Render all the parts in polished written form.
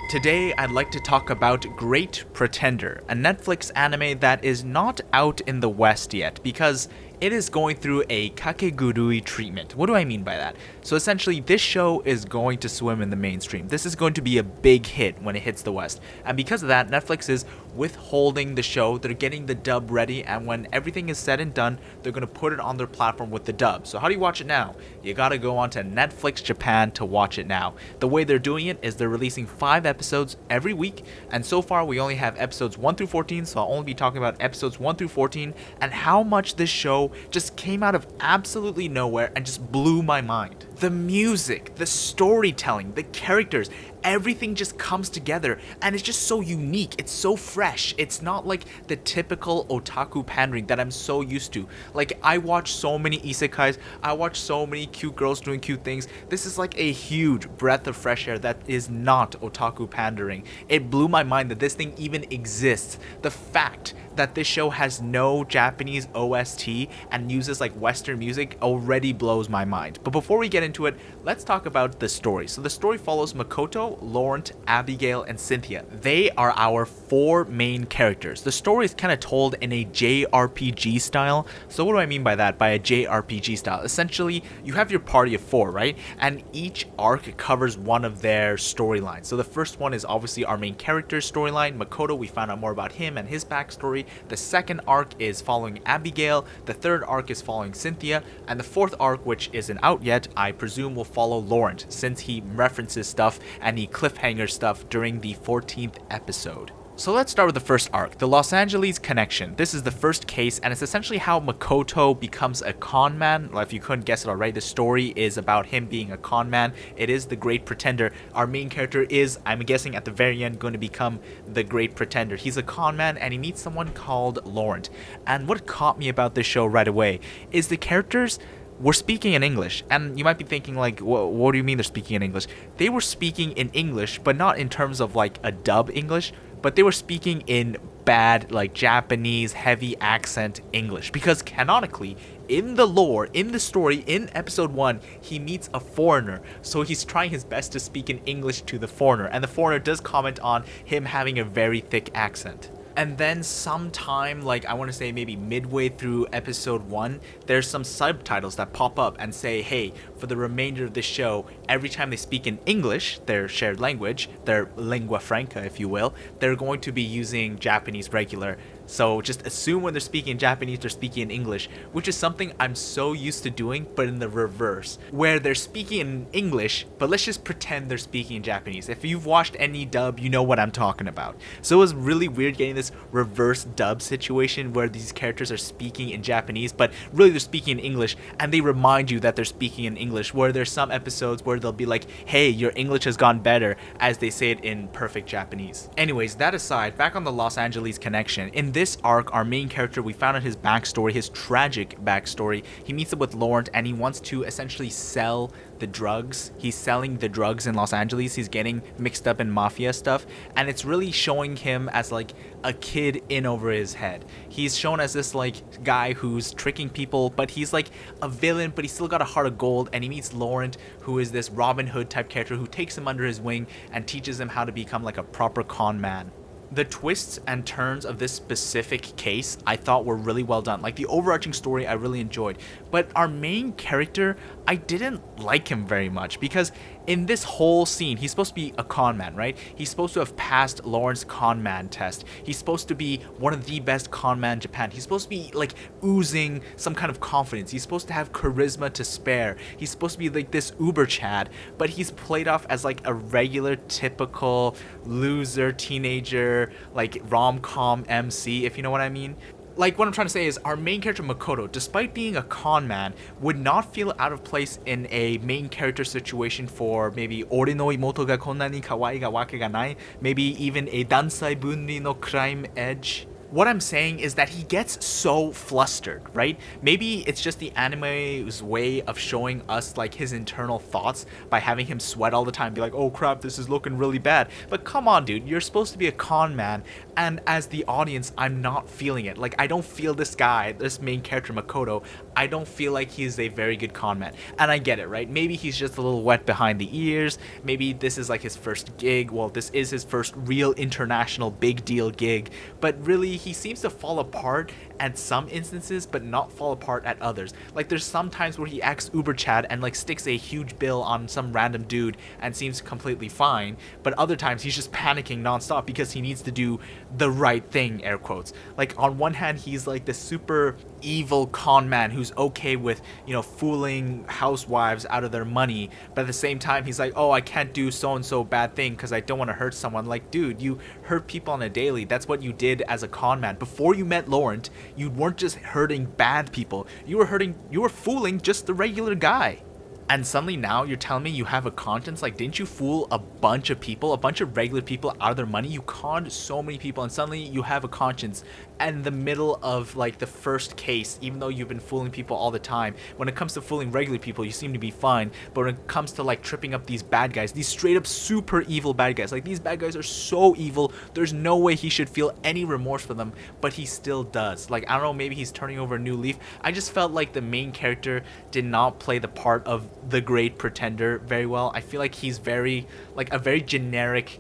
Today, I'd like to talk about Great Pretender, a Netflix anime that is not out in the West yet because it is going through a kakegurui treatment. What do I mean by that? So essentially, this show is going to swim in the mainstream. This is going to be a big hit when it hits the West. And because of that, Netflix is withholding the show. They're getting the dub ready, and when everything is said and done, they're going to put it on their platform with the dub. So how do you watch it now? You gotta go onto Netflix Japan to watch it now. The way they're doing it is they're releasing 5 episodes every week, and so far we only have episodes 1 through 14, so I'll only be talking about episodes 1 through 14 and how much this show just came out of absolutely nowhere and just blew my mind. The music, the storytelling, the characters, everything just comes together and it's just so unique. It's so fresh. It's not like the typical otaku pandering that I'm so used to. Like, I watch so many isekais, I watch so many cute girls doing cute things. This is like a huge breath of fresh air that is not otaku pandering. It blew my mind that this thing even exists. The fact that this show has no Japanese OST and uses like Western music already blows my mind. But before we get into it, let's talk about the story. So the story follows Makoto, Laurent, Abigail, and Cynthia. They are our 4 main characters. The story is kind of told in a JRPG style. So what do I mean by that, by a JRPG style? Essentially, you have your party of 4, right? And each arc covers one of their storylines. So the first one is obviously our main character's storyline, Makoto. We found out more about him and his backstory. The second arc is following Abigail, the third arc is following Cynthia, and the fourth arc, which isn't out yet, I presume will follow Laurent, since he references stuff and he cliffhanger stuff during the 14th episode. So let's start with the first arc, the Los Angeles connection. This is the first case, and it's essentially how Makoto becomes a con man. Well, if you couldn't guess it already, the story is about him being a con man. It is the Great Pretender. Our main character is, I'm guessing at the very end, going to become the Great Pretender. He's a con man, and he meets someone called Laurent. And what caught me about this show right away is the characters were speaking in English. And you might be thinking, like, what do you mean they're speaking in English? They were speaking in English, but not in terms of like a dub English, but they were speaking in bad, like, Japanese heavy accent English, because canonically in the lore, in the story, in episode 1, he meets a foreigner, so he's trying his best to speak in English to the foreigner, and the foreigner does comment on him having a very thick accent. And then sometime, like, I want to say maybe midway through episode 1, there's some subtitles that pop up and say, hey, for the remainder of the show, every time they speak in English, their shared language, their lingua franca, if you will, they're going to be using Japanese regular. So just assume when they're speaking in Japanese, they're speaking in English, which is something I'm so used to doing, but in the reverse, where they're speaking in English, but let's just pretend they're speaking in Japanese. If you've watched any dub, you know what I'm talking about. So it was really weird getting this reverse dub situation where these characters are speaking in Japanese, but really they're speaking in English, and they remind you that they're speaking in English, where there's some episodes where they'll be like, hey, your English has gone better, as they say it in perfect Japanese. Anyways, that aside, back on the Los Angeles connection, in this arc, our main character, we found out his backstory, his tragic backstory. He meets up with Laurent and he wants to essentially sell the drugs. He's selling the drugs in Los Angeles. He's getting mixed up in mafia stuff, and it's really showing him as like a kid in over his head. He's shown as this like guy who's tricking people, but he's like a villain, but he's still got a heart of gold. And he meets Laurent, who is this Robin Hood type character who takes him under his wing and teaches him how to become like a proper con man. The twists and turns of this specific case I thought were really well done. Like, the overarching story I really enjoyed, but our main character, I didn't like him very much, because in this whole scene, he's supposed to be a con man, right? He's supposed to have passed Laurent's con man test. He's supposed to be one of the best con man in Japan. He's supposed to be like oozing some kind of confidence. He's supposed to have charisma to spare. He's supposed to be like this uber Chad, but he's played off as like a regular typical loser teenager, like rom-com MC, if you know what I mean. Like, what I'm trying to say is, our main character Makoto, despite being a con man, would not feel out of place in a main character situation for maybe Ore no imoto ga konna ni kawaii ga wake ga nai, maybe even a Dansai Bunri no Crime Edge. What I'm saying is that he gets so flustered, right? Maybe it's just the anime's way of showing us like his internal thoughts by having him sweat all the time, be like, oh crap, this is looking really bad. But come on, dude, you're supposed to be a con man, and as the audience, I'm not feeling it. Like, I don't feel this guy, this main character, Makoto, I don't feel like he's a very good con man. And I get it, right? Maybe he's just a little wet behind the ears. Maybe this is like his first gig. Well, this is his first real international big deal gig. But really, he seems to fall apart at some instances, but not fall apart at others. Like, there's some times where he acts uber chad and like sticks a huge bill on some random dude and seems completely fine, but other times he's just panicking nonstop because he needs to do the right thing, air quotes. Like, on one hand, he's like this super evil con man who's okay with, you know, fooling housewives out of their money, but at the same time he's like, oh, I can't do so and so bad thing because I don't want to hurt someone. Like, dude, you hurt people on a daily. That's what you did as a con man. Before you met Laurent, you weren't just hurting bad people, you were fooling just the regular guy. And suddenly now you're telling me you have a conscience? Like, didn't you fool a bunch of people, a bunch of regular people out of their money? You conned so many people, and suddenly you have a conscience. And in the middle of like the first case, even though you've been fooling people all the time, when it comes to fooling regular people, you seem to be fine. But when it comes to like tripping up these bad guys, these straight up super evil bad guys, like these bad guys are so evil, there's no way he should feel any remorse for them, but he still does. Like, I don't know, maybe he's turning over a new leaf. I just felt like the main character did not play the part of the great pretender very well. I feel like he's very, like, a very generic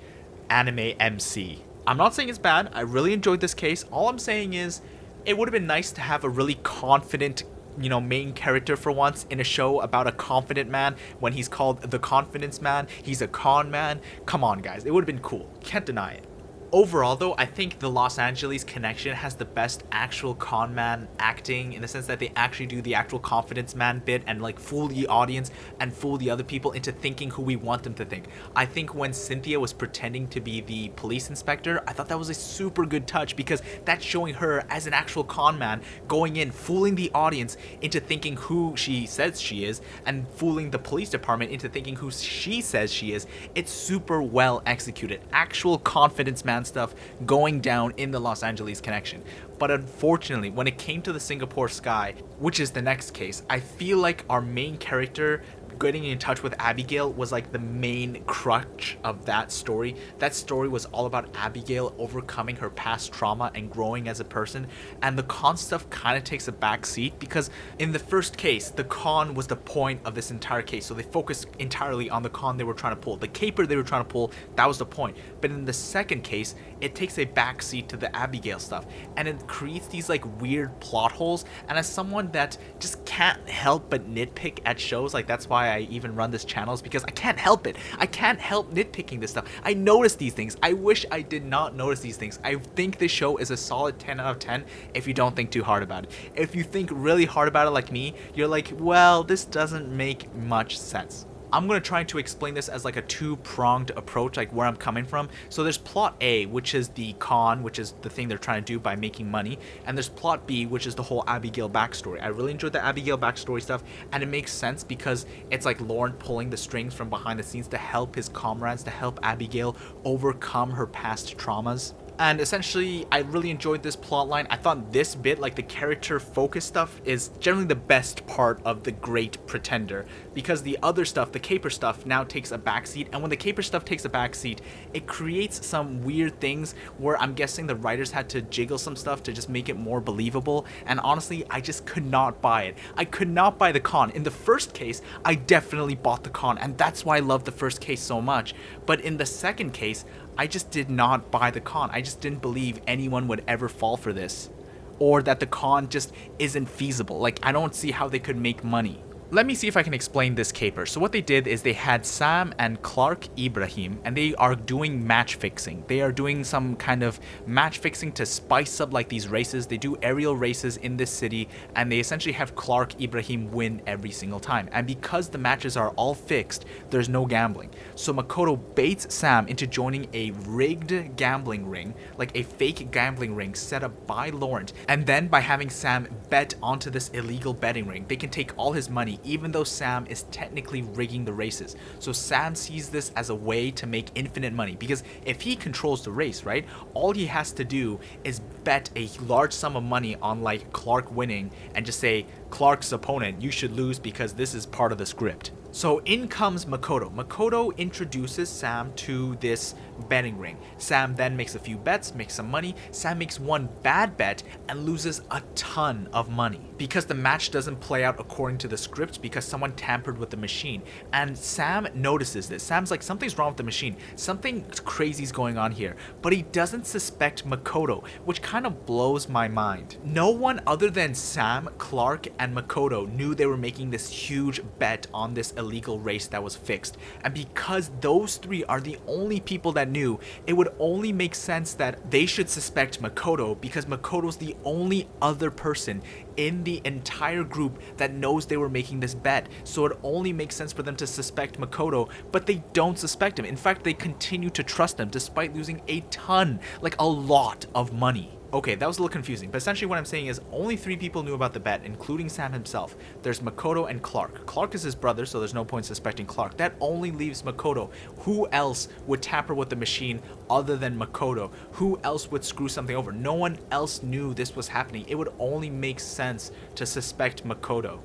anime MC. I'm not saying it's bad. I really enjoyed this case. All I'm saying is it would have been nice to have a really confident, you know, main character for once in a show about a confident man when he's called the confidence man. He's a con man. Come on, guys. It would have been cool. Can't deny it. Overall, though, I think the Los Angeles Connection has the best actual con man acting, in the sense that they actually do the actual confidence man bit and like fool the audience and fool the other people into thinking who we want them to think. I think when Cynthia was pretending to be the police inspector, I thought that was a super good touch, because that's showing her as an actual con man going in, fooling the audience into thinking who she says she is, and fooling the police department into thinking who she says she is. It's super well executed. Actual confidence man stuff going down in the Los Angeles Connection. But unfortunately, when it came to the Singapore Sky, which is the next case, I feel like our main character getting in touch with Abigail was like the main crutch of that story. That story was all about Abigail overcoming her past trauma and growing as a person, and the con stuff kind of takes a back seat, because in the first case, the con was the point of this entire case, so they focused entirely on the con they were trying to pull. The caper they were trying to pull, that was the point. But in the second case, it takes a back seat to the Abigail stuff, and it creates these like weird plot holes. And as someone that just can't help but nitpick at shows, like that's why I even run this channel, is because I can't help it. I can't help nitpicking this stuff. I notice these things. I wish I did not notice these things. I think this show is a solid 10 out of 10 if you don't think too hard about it. If you think really hard about it like me, you're like, well, this doesn't make much sense. I'm going to try to explain this as like a two-pronged approach, like where I'm coming from. So there's plot A, which is the con, which is the thing they're trying to do by making money. And there's plot B, which is the whole Abigail backstory. I really enjoyed the Abigail backstory stuff, and it makes sense because it's like Laurent pulling the strings from behind the scenes to help his comrades, to help Abigail overcome her past traumas. And essentially, I really enjoyed this plotline. I thought this bit, like the character focus stuff, is generally the best part of The Great Pretender, because the other stuff, the caper stuff, now takes a backseat. And when the caper stuff takes a backseat, it creates some weird things where I'm guessing the writers had to jiggle some stuff to just make it more believable. And honestly, I just could not buy it. I could not buy the con. In the first case, I definitely bought the con, and that's why I love the first case so much. But in the second case, I just did not buy the con. I just didn't believe anyone would ever fall for this, or that the con just isn't feasible. Like, I don't see how they could make money. Let me see if I can explain this caper. So what they did is they had Sam and Clark Ibrahim, and they are doing match fixing. They are doing some kind of match fixing to spice up like these races. They do aerial races in this city, and they essentially have Clark Ibrahim win every single time. And because the matches are all fixed, there's no gambling. So Makoto baits Sam into joining a rigged gambling ring, like a fake gambling ring set up by Laurent. And then by having Sam bet onto this illegal betting ring, they can take all his money, money, even though Sam is technically rigging the races. So Sam sees this as a way to make infinite money, because if he controls the race, right, all he has to do is bet a large sum of money on like Clark winning and just say, Clark's opponent, you should lose because this is part of the script. So in comes Makoto. Makoto introduces Sam to this betting ring. Sam then makes a few bets, makes some money. Sam makes one bad bet and loses a ton of money because the match doesn't play out according to the script because someone tampered with the machine. And Sam notices this. Sam's like, something's wrong with the machine. Something crazy's going on here. But he doesn't suspect Makoto, which kind of blows my mind. No one other than Sam, Clark, and Makoto knew they were making this huge bet on this illegal race that was fixed. And because those three are the only people that knew, it would only make sense that they should suspect Makoto because Makoto's the only other person in the entire group that knows they were making this bet. So it only makes sense for them to suspect Makoto, but they don't suspect him. In fact, they continue to trust him despite losing a ton, like a lot of money. Okay, that was a little confusing, but essentially what I'm saying is only 3 people knew about the bet, including Sam himself. There's Makoto and Clark. Clark is his brother, so there's no point suspecting Clark. That only leaves Makoto. Who else would tamper with the machine other than Makoto? Who else would screw something over? No one else knew this was happening. It would only make sense to suspect Makoto.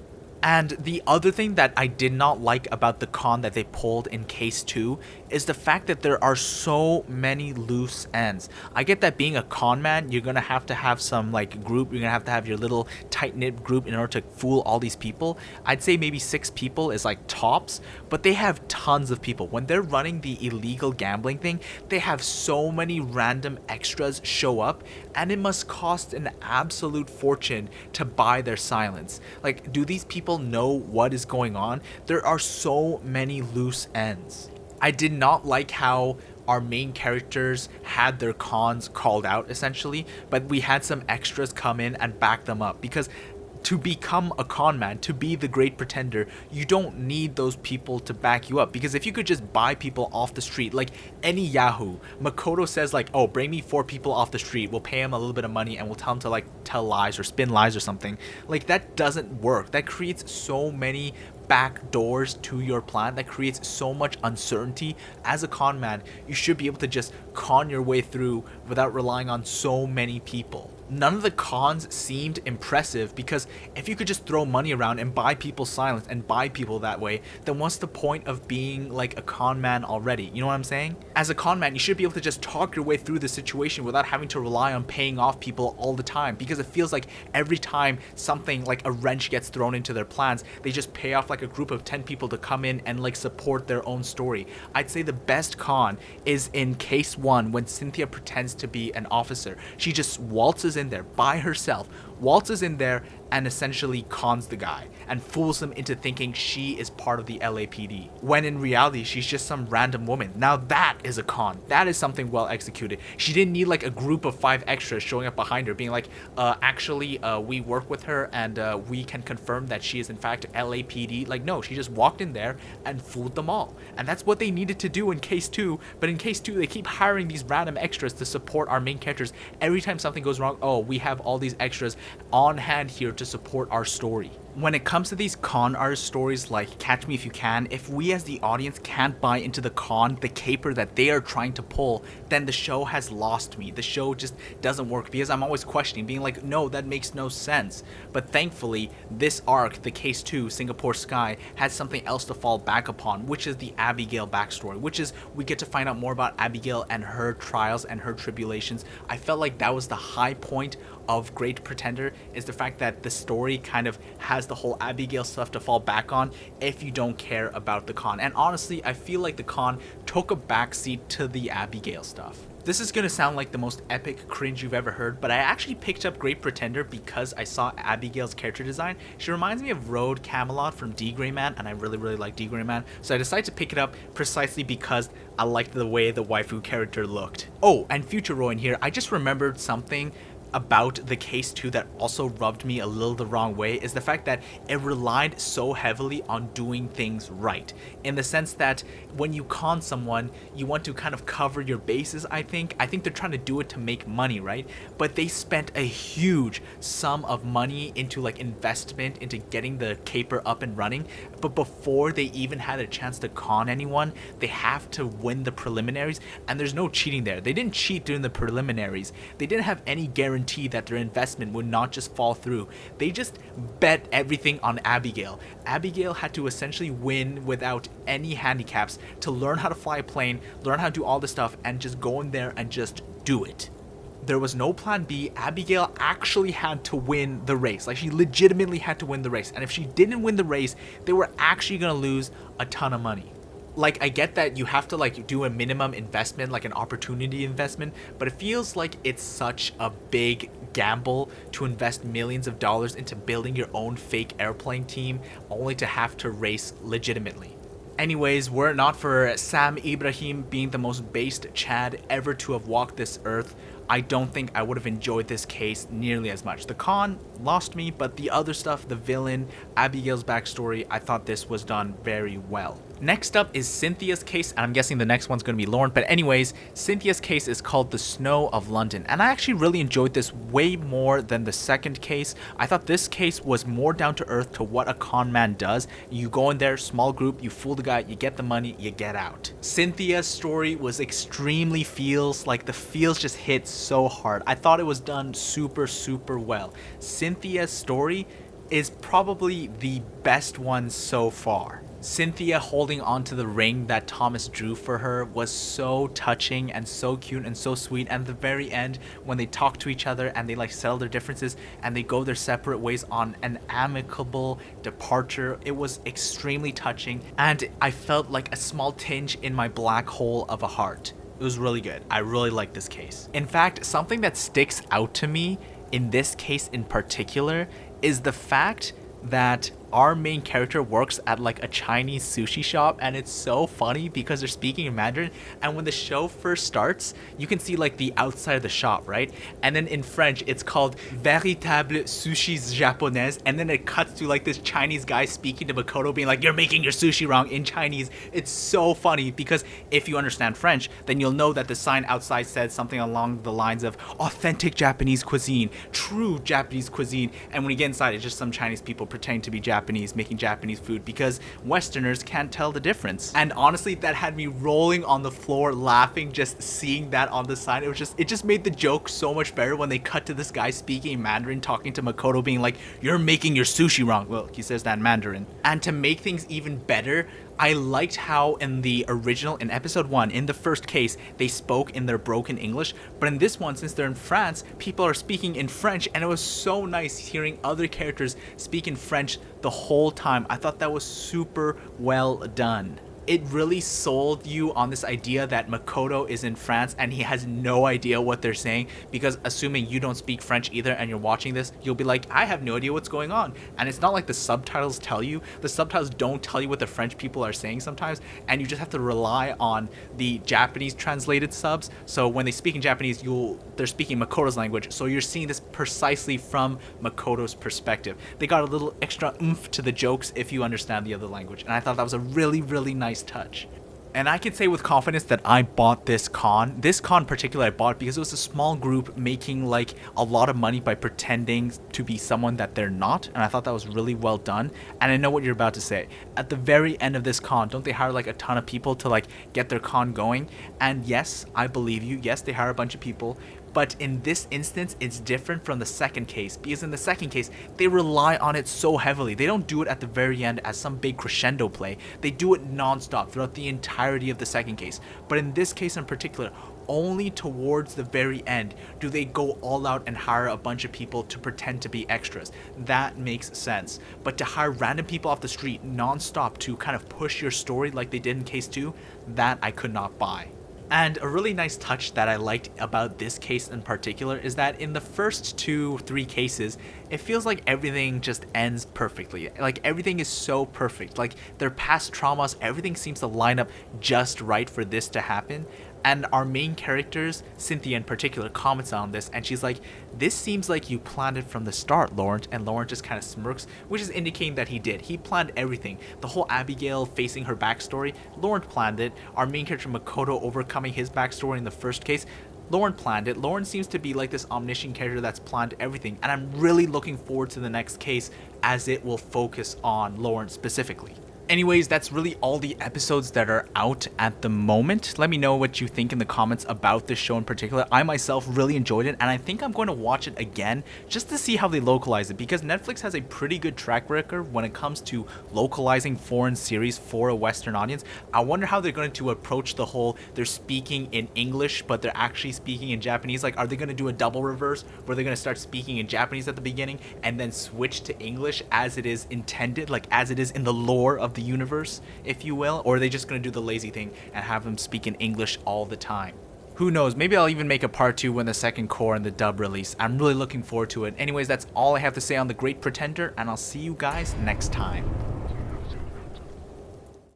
And the other thing that I did not like about the con that they pulled in case 2 is the fact that there are so many loose ends. I get that being a con man, you're gonna have to have some like group, you're gonna have your little tight-knit group in order to fool all these people. I'd say maybe 6 people is like tops, but they have tons of people. When they're running the illegal gambling thing, they have so many random extras show up, and it must cost an absolute fortune to buy their silence. Like, do these people know what is going on? There are so many loose ends. I did not like how our main characters had their cons called out essentially, but we had some extras come in and back them up, because to become a con man, to be the great pretender, you don't need those people to back you up. Because if you could just buy people off the street, like any Yahoo, Makoto says like, oh, bring me 4 people off the street, we'll pay him a little bit of money and we'll tell him to like tell lies or spin lies or something. Like, that doesn't work. That creates so many back doors to your plan. That creates so much uncertainty. As a con man, you should be able to just con your way through without relying on so many people. None of the cons seemed impressive, because if you could just throw money around and buy people's silence and buy people that way, then what's the point of being like a con man already? You know what I'm saying? As a con man, you should be able to just talk your way through the situation without having to rely on paying off people all the time, because it feels like every time something like a wrench gets thrown into their plans, they just pay off like a group of 10 people to come in and like support their own story. I'd say the best con is in case 1 when Cynthia pretends to be an officer. She just waltzes in there by herself, waltzes in there and essentially cons the guy and fools him into thinking she is part of the LAPD, when in reality she's just some random woman. Now that is a con. That is something well executed. She didn't need like a group of 5 extras showing up behind her being like, actually we work with her and we can confirm that she is in fact LAPD. Like, no, she just walked in there and fooled them all. And that's what they needed to do in case 2, but in case 2 they keep hiring these random extras to support our main characters. Every time something goes wrong, oh, we have all these extras on hand here to support our story. When it comes to these con artist stories like Catch Me If You Can, if we as the audience can't buy into the caper that they are trying to pull, then the show has lost me. The show just doesn't work, because I'm always questioning, being like, no, that makes no sense. But thankfully, this arc, the Case 2, Singapore Sky, has something else to fall back upon, which is the Abigail backstory, which is we get to find out more about Abigail and her trials and her tribulations. I felt like that was the high point of Great Pretender, is the fact that the story kind of has the whole Abigail stuff to fall back on if you don't care about the con. And honestly, I feel like the con took a backseat to the Abigail stuff. This is going to sound like the most epic cringe you've ever heard, but I actually picked up Great Pretender because I saw Abigail's character design. She reminds me of Road Camelot from D. Gray Man, and I really like D. Gray Man, so I decided to pick it up precisely because I liked the way the waifu character looked. Oh, and future Roion here, I just remembered something. about the case 2 that also rubbed me a little the wrong way is the fact that it relied so heavily on doing things right, in the sense that when you con someone, you want to kind of cover your bases. I think they're trying to do it to make money, right? But they spent a huge sum of money into like investment into getting the caper up and running, but before they even had a chance to con anyone, they have to win the preliminaries, and there's no cheating there. They didn't cheat during the preliminaries. They didn't have any guarantee that their investment would not just fall through. They just bet everything on Abigail. Abigail had to essentially win without any handicaps to learn how to fly a plane, learn how to do all this stuff, and just go in there and just do it. There was no plan B. Abigail actually had to win the race. Like, she legitimately had to win the race. And if she didn't win the race, they were actually going to lose a ton of money. Like, I get that you have to like do a minimum investment, like an opportunity investment, but it feels like it's such a big gamble to invest millions of dollars into building your own fake airplane team only to have to race legitimately. Anyways, were it not for Sam Ibrahim being the most based Chad ever to have walked this earth, I don't think I would have enjoyed this case nearly as much. The con lost me, but the other stuff, the villain, Abigail's backstory, I thought this was done very well. Next up is Cynthia's case, and I'm guessing the next one's going to be Lauren, but anyways, Cynthia's case is called The Snow of London, and I actually really enjoyed this way more than the second case. I thought this case was more down to earth to what a con man does. You go in there, small group, you fool the guy, you get the money, you get out. Cynthia's story was extremely feels, like the feels just hit so hard. I thought it was done super, super well. Cynthia's story is probably the best one so far. Cynthia holding onto the ring that Thomas drew for her was so touching and so cute and so sweet. And at the very end, when they talk to each other and they like settle their differences and they go their separate ways on an amicable departure, it was extremely touching, and I felt like a small tinge in my black hole of a heart. It was really good. I really liked this case. In fact, something that sticks out to me in this case in particular is the fact that our main character works at like a Chinese sushi shop, and it's so funny because they're speaking in Mandarin, and when the show first starts you can see like the outside of the shop, right? And then in French it's called Véritable Sushi Japonaise, and then it cuts to like this Chinese guy speaking to Makoto being like, you're making your sushi wrong, in Chinese. It's so funny because if you understand French, then you'll know that the sign outside said something along the lines of authentic Japanese cuisine, true Japanese cuisine, and when you get inside it's just some Chinese people pretending to be Japanese making Japanese food because Westerners can't tell the difference. And honestly, that had me rolling on the floor laughing just seeing that on the sign. It just made the joke so much better when they cut to this guy speaking Mandarin talking to Makoto being like, you're making your sushi wrong. Well, he says that in Mandarin. And to make things even better, I liked how in the original, in episode 1, in the first case, they spoke in their broken English, but in this one, since they're in France, people are speaking in French, and it was so nice hearing other characters speak in French the whole time. I thought that was super well done. It really sold you on this idea that Makoto is in France and he has no idea what they're saying, because assuming you don't speak French either and you're watching this, you'll be like, I have no idea what's going on. And it's not like the subtitles tell you. The subtitles don't tell you what the French people are saying sometimes, and you just have to rely on the Japanese translated subs. So when they speak in Japanese, they're speaking Makoto's language, so you're seeing this precisely from Makoto's perspective. They got a little extra oomph to the jokes if you understand the other language, and I thought that was a really, really nice touch. And I can say with confidence that I bought this con. This con in particular I bought because it was a small group making like a lot of money by pretending to be someone that they're not, and I thought that was really well done. And I know what you're about to say. At the very end of this con, don't they hire like a ton of people to like get their con going? And yes, I believe you. Yes, they hire a bunch of people. But in this instance, it's different from the second case, because in the second case, they rely on it so heavily. They don't do it at the very end as some big crescendo play. They do it non-stop throughout the entirety of the second case. But in this case in particular, only towards the very end do they go all out and hire a bunch of people to pretend to be extras. That makes sense. But to hire random people off the street non-stop to kind of push your story like they did in case 2, that I could not buy. And a really nice touch that I liked about this case in particular is that in the first 2-3 cases, it feels like everything just ends perfectly. Like everything is so perfect. Like their past traumas, everything seems to line up just right for this to happen. And our main characters, Cynthia in particular, comments on this, and she's like, this seems like you planned it from the start, Laurent. And Laurent just kind of smirks, which is indicating that he did. He planned everything. The whole Abigail facing her backstory, Laurent planned it. Our main character Makoto overcoming his backstory in the first case, Laurent planned it. Laurent seems to be like this omniscient character that's planned everything, and I'm really looking forward to the next case as it will focus on Laurent specifically. Anyways, that's really all the episodes that are out at the moment. Let me know what you think in the comments about this show in particular. I myself really enjoyed it, and I think I'm going to watch it again just to see how they localize it, because Netflix has a pretty good track record when it comes to localizing foreign series for a Western audience. I wonder how they're going to approach the whole they're speaking in English but they're actually speaking in Japanese. Like, are they going to do a double reverse where they're going to start speaking in Japanese at the beginning and then switch to English as it is intended, like as it is in the lore of the universe, if you will? Or are they just going to do the lazy thing and have them speak in English all the time? Who knows? Maybe I'll even make a part 2 when the second core and the dub release. I'm really looking forward to it. Anyways, that's all I have to say on The Great Pretender, and I'll see you guys next time.